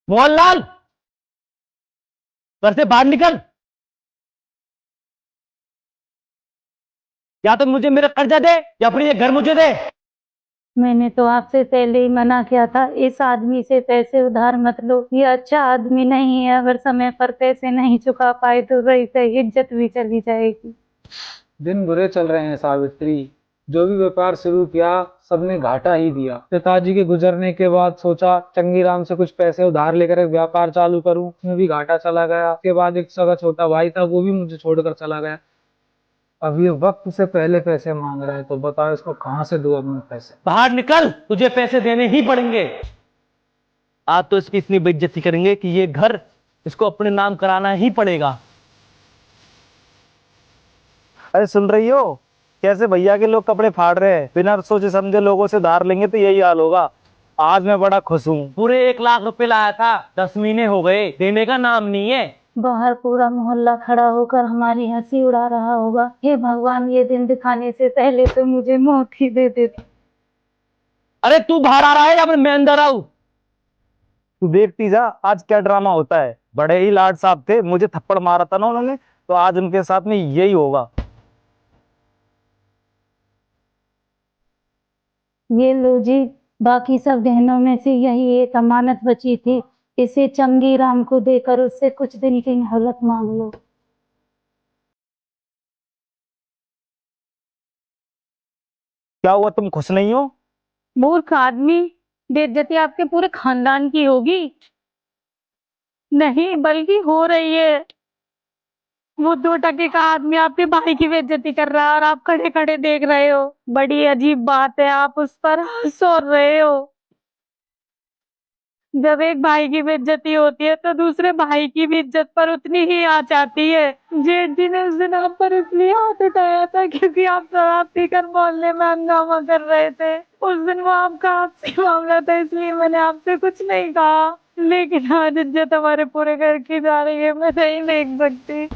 मोहनलाल, घर से बाहर निकल। या तो मुझे मेरा कर्जा दे या फिर ये घर मुझे दे। मैंने तो आपसे पहले ही मना किया था, इस आदमी से पैसे उधार मत लो, ये अच्छा आदमी नहीं है। अगर समय पर पैसे नहीं चुका पाए तो रही सही इज्जत भी चली जाएगी। दिन बुरे चल रहे हैं सावित्री। जो भी व्यापार शुरू किया सबने घाटा ही दिया। पिताजी के गुजरने के बाद सोचा चंगीराम से कुछ पैसे उधार लेकर एक व्यापार चालू करूं, उसमें भी घाटा चला गया। उसके बाद एक सगा छोटा भाई था, वो भी मुझे छोड़कर चला गया। अब ये वक्त से पहले पैसे मांग रहा है, तो बताओ इसको कहाँ से दूं अपने पैसे। बाहर निकल, तुझे पैसे देने ही पड़ेंगे। आज तो इसकी इतनी बेइज्जती करेंगे कि ये घर इसको अपने नाम कराना ही पड़ेगा। अरे सुन रही हो कैसे भैया के लोग कपड़े फाड़ रहे हैं? बिना सोचे समझे लोगों से धार लेंगे तो यही हाल होगा। आज मैं बड़ा खुश हूँ। पूरे 1 लाख रुपए लाया था, 10 महीने हो गए, देने का नाम नहीं है। बाहर पूरा मोहल्ला खड़ा होकर हमारी हंसी उड़ा रहा होगा। हे भगवान, ये दिन दिखाने से पहले तो मुझे मौत ही दे देती। अरे तू बाहर आ रहा है या फिर मैं अंदर आऊं? तू देखती जा आज क्या ड्रामा होता है। बड़े ही लाड साहब थे, मुझे थप्पड़ मारा था ना उन्होंने, तो आज उनके साथ में यही होगा। ये लो जी, बाकी सब गहनों में से यही एक अमानत बची थी, इसे चंगीराम को देकर उससे कुछ दिन की मोहलत मांग लो। क्या हुआ, तुम खुश नहीं हो? मूर्ख आदमी, बेइज्जती आपके पूरे खानदान की होगी। नहीं, बल्कि हो रही है। वो 2 टके का आदमी आपके भाई की बेइज्जती कर रहा है और आप खड़े खड़े देख रहे हो। बड़ी अजीब बात है, आप उस पर हंस और रहे हो। जब एक भाई की बेइज्जती होती है तो दूसरे भाई की भी इज्जत पर उतनी ही आंच आती है। जेठ जी ने उस दिन आप पर इसलिए हाथ उठाया था क्योंकि आप शराब पीकर मोहल्ले में हंगामा कर रहे थे। उस दिन वो आपका आपसे मामला था, इसलिए मैंने आपसे कुछ नहीं कहा। लेकिन आज इज्जत हमारे पूरे घर की जा रही है, मैं नहीं देख सकती।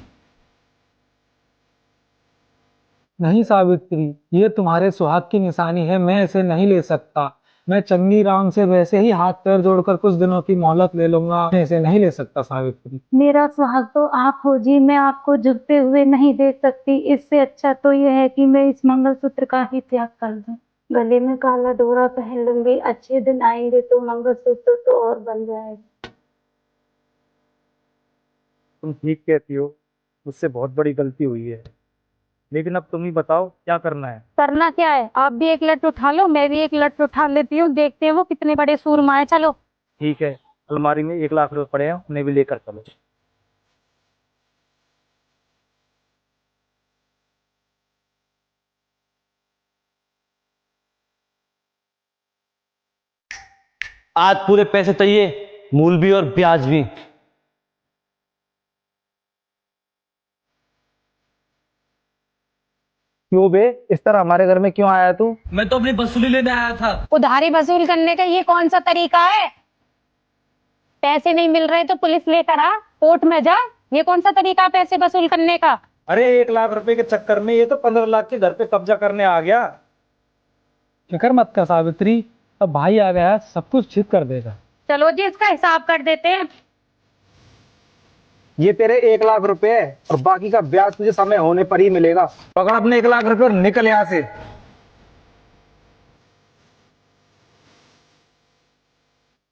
नहीं सावित्री, ये तुम्हारे सुहाग की निशानी है, मैं इसे नहीं ले सकता। मैं चंगीराम से वैसे ही हाथ पैर जोड़कर कुछ दिनों की मोहलत ले लूंगा, मैं इसे नहीं ले सकता सावित्री। मेरा सुहाग तो आप हो जी, मैं आपको झुकते हुए नहीं देख सकती। इससे अच्छा तो यह है कि मैं इस मंगलसूत्र का ही त्याग कर दूं। गले में काला डोरा पहन लूंगी, अच्छे दिन आएंगे तो मंगलसूत्र तो और बन जाएगा। तुम ठीक कहती हो, मुझसे बहुत बड़ी गलती हुई है। लेकिन अब तुम ही बताओ क्या करना है। करना क्या है, आप भी एक लट उठा लो, मैं भी एक लट उठा लेती हूँ, देखते हैं वो कितने बड़े सूरमा है। चलो। ठीक है, अलमारी में 1 लाख रुपए पड़े हैं, उन्हें भी लेकर चलो। आज पूरे पैसे चाहिए, मूल भी और ब्याज भी। क्यों बे, इस तरह हमारे घर में क्यों आया तू? मैं तो अपनी वसूली लेने आया था। उधारी वसूल करने का ये कौन सा तरीका है? पैसे नहीं मिल रहे तो पुलिस लेकर आ, कोर्ट में जा। ये कौन सा तरीका है पैसे वसूल करने का? अरे 1 लाख रुपए के चक्कर में ये तो 15 लाख के घर पे कब्जा करने आ गया। फिक्र मत कर सावित्री, अब भाई आ गया है, सब कुछ ठीक कर देगा। चलो जी, इसका हिसाब कर देते हैं। ये तेरे 1 लाख रुपए है और बाकी का ब्याज तुझे समय होने पर ही मिलेगा। पकड़ अपने 1 लाख रुपए और निकल यहाँ से।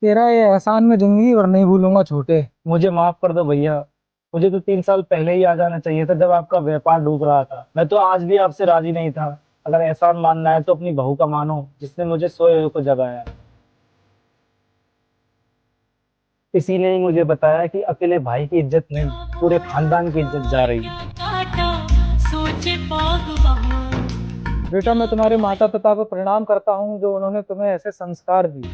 तेरा ये एहसान मैं जिंदगी भर नहीं भूलूंगा छोटे। मुझे माफ कर दो भैया, मुझे तो 3 साल पहले ही आ जाना चाहिए था जब आपका व्यापार डूब रहा था। मैं तो आज भी आपसे राजी नहीं था। अगर एहसान मानना है तो अपनी बहू का मानो, जिसने मुझे सोए हुए को जगाया। इसी ने ही मुझे बताया कि अकेले भाई की इज्जत नहीं, पूरे खानदान की इज्जत जा रही है। बेटा, मैं तुम्हारे माता पिता को प्रणाम करता हूँ जो उन्होंने तुम्हें ऐसे संस्कार दिए।